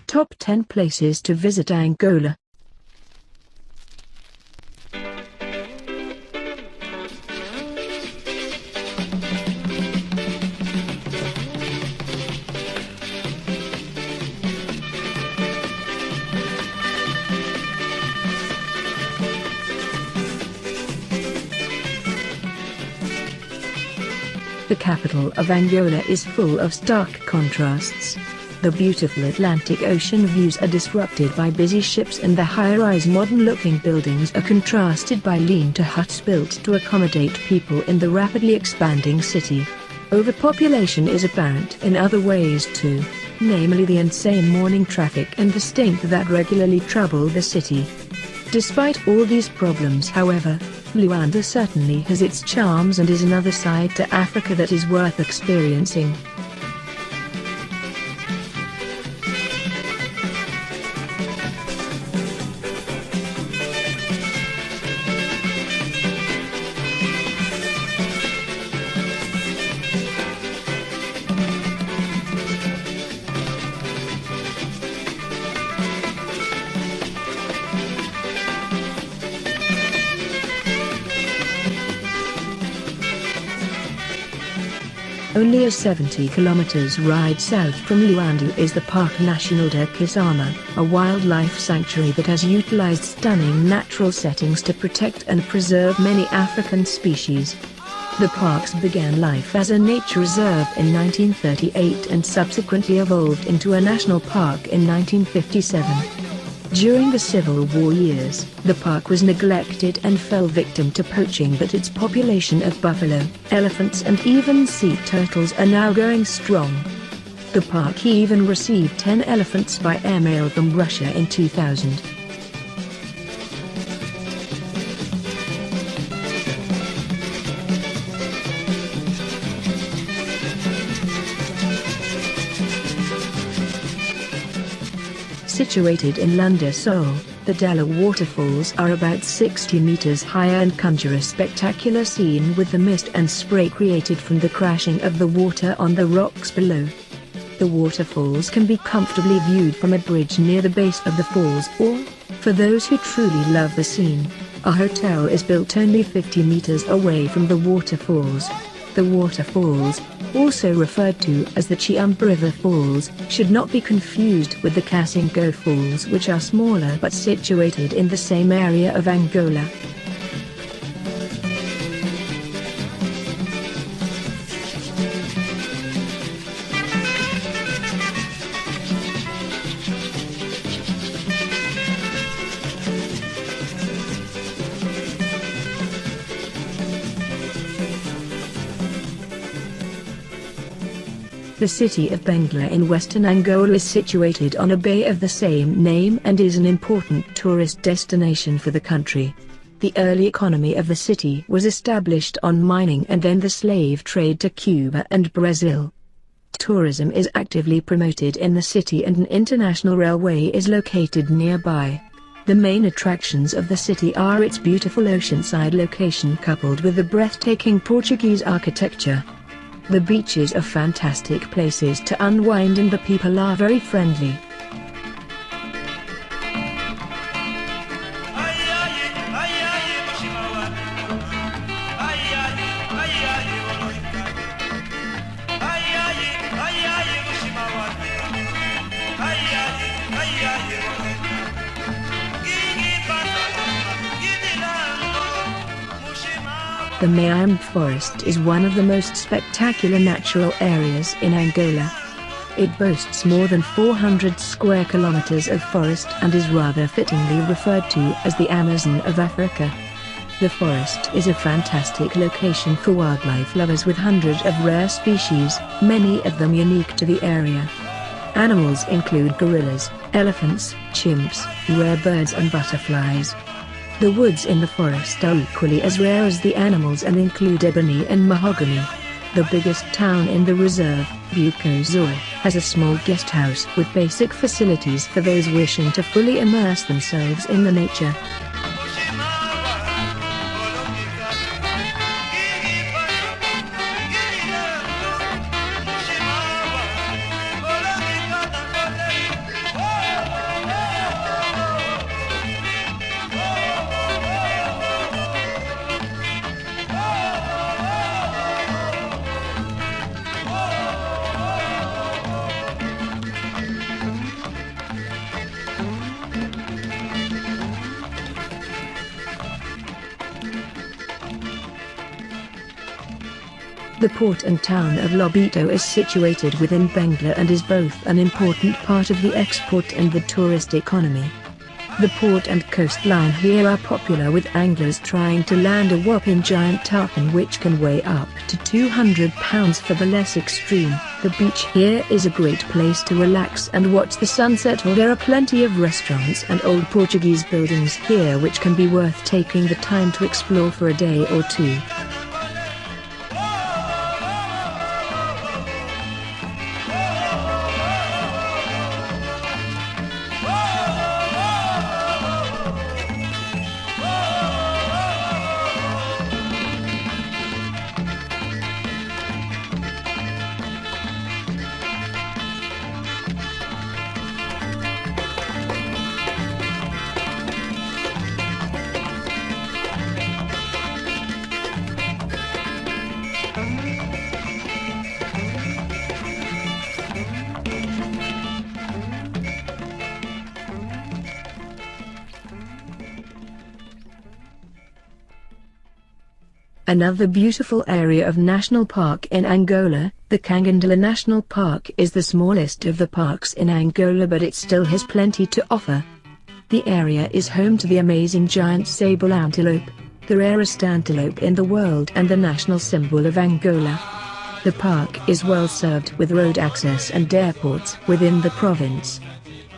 Top 10 places to visit Angola. The capital of Angola is full of stark contrasts. The beautiful Atlantic Ocean views are disrupted by busy ships, and the high-rise modern-looking buildings are contrasted by lean-to huts built to accommodate people in the rapidly expanding city. Overpopulation is apparent in other ways too, namely the insane morning traffic and the stink that regularly trouble the city. Despite all these problems, however, Luanda certainly has its charms and is another side to Africa that is worth experiencing. Only a 70 kilometers ride south from Luanda is the Parque Nacional de Kisama, a wildlife sanctuary that has utilized stunning natural settings to protect and preserve many African species. The parks began life as a nature reserve in 1938 and subsequently evolved into a national park in 1957. During the Civil War years, the park was neglected and fell victim to poaching, but its population of buffalo, elephants and even sea turtles are now going strong. The park even received 10 elephants by airmail from Russia in 2000. Situated in Lunda Sul, the Dela waterfalls are about 60 meters higher and conjure a spectacular scene with the mist and spray created from the crashing of the water on the rocks below. The waterfalls can be comfortably viewed from a bridge near the base of the falls, or, for those who truly love the scene, a hotel is built only 50 meters away from the waterfalls. The waterfalls, also referred to as the Chiumba Falls, should not be confused with the Kasingo Falls, which are smaller but situated in the same area of Angola. The city of Bengaluru in western Angola is situated on a bay of the same name and is an important tourist destination for the country. The early economy of the city was established on mining and then the slave trade to Cuba and Brazil. Tourism is actively promoted in the city and an international railway is located nearby. The main attractions of the city are its beautiful oceanside location coupled with the breathtaking Portuguese architecture. The beaches are fantastic places to unwind and the people are very friendly. The Mayhem Forest is one of the most spectacular natural areas in Angola. It boasts more than 400 square kilometers of forest and is rather fittingly referred to as the Amazon of Africa. The forest is a fantastic location for wildlife lovers with hundreds of rare species, many of them unique to the area. Animals include gorillas, elephants, chimps, rare birds and butterflies. The woods in the forest are equally as rare as the animals and include ebony and mahogany. The biggest town in the reserve, Bukozor, has a small guest house with basic facilities for those wishing to fully immerse themselves in the nature. The port and town of Lobito is situated within Bengaluru and is both an important part of the export and the tourist economy. The port and coastline here are popular with anglers trying to land a whopping giant tarpon which can weigh up to 200 pounds for the less extreme. The beach here is a great place to relax and watch the sunset, or there are plenty of restaurants and old Portuguese buildings here which can be worth taking the time to explore for a day or two. Another beautiful area of national park in Angola, the Kangandala National Park is the smallest of the parks in Angola, but it still has plenty to offer. The area is home to the amazing giant sable antelope, the rarest antelope in the world and the national symbol of Angola. The park is well served with road access and airports within the province.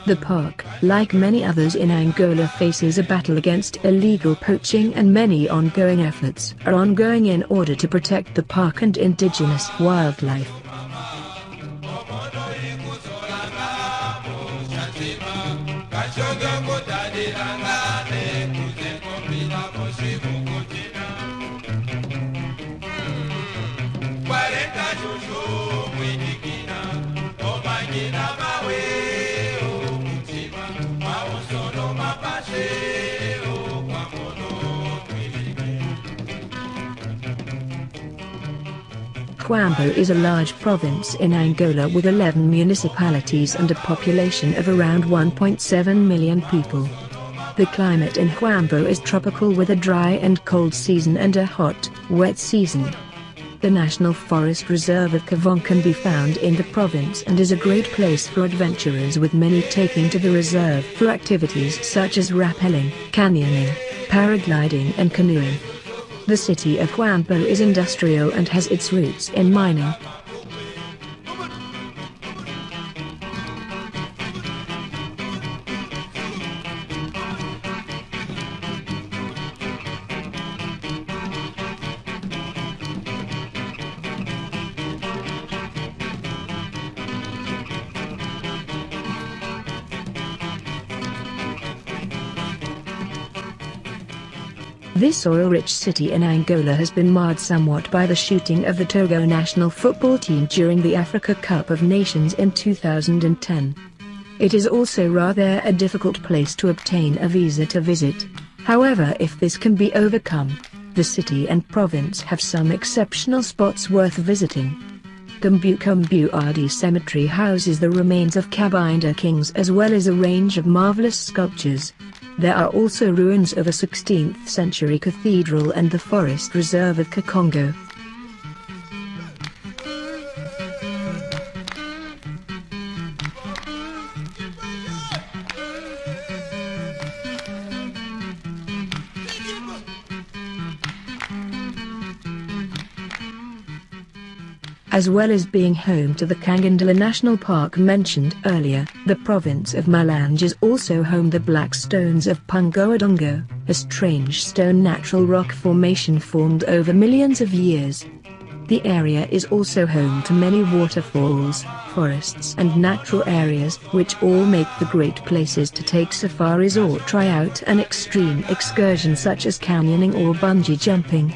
The park, like many others in Angola, faces a battle against illegal poaching, and many ongoing efforts are ongoing in order to protect the park and indigenous wildlife. Huambo is a large province in Angola with 11 municipalities and a population of around 1.7 million people. The climate in Huambo is tropical with a dry and cold season and a hot, wet season. The National Forest Reserve of Kavong can be found in the province and is a great place for adventurers, with many taking to the reserve for activities such as rappelling, canyoning, paragliding and canoeing. The city of Huambo is industrial and has its roots in mining. This oil-rich city in Angola has been marred somewhat by the shooting of the Togo national football team during the Africa Cup of Nations in 2010. It is also rather a difficult place to obtain a visa to visit. However, if this can be overcome, the city and province have some exceptional spots worth visiting. Kumbu Adi Cemetery houses the remains of Cabinda kings as well as a range of marvelous sculptures. There are also ruins of a 16th century cathedral and the forest reserve of Kakongo. As well as being home to the Kangandala National Park mentioned earlier, the province of Malanje is also home to the Black Stones of Pungoadongo, a strange stone natural rock formation formed over millions of years. The area is also home to many waterfalls, forests and natural areas, which all make the great places to take safaris or try out an extreme excursion such as canyoning or bungee jumping.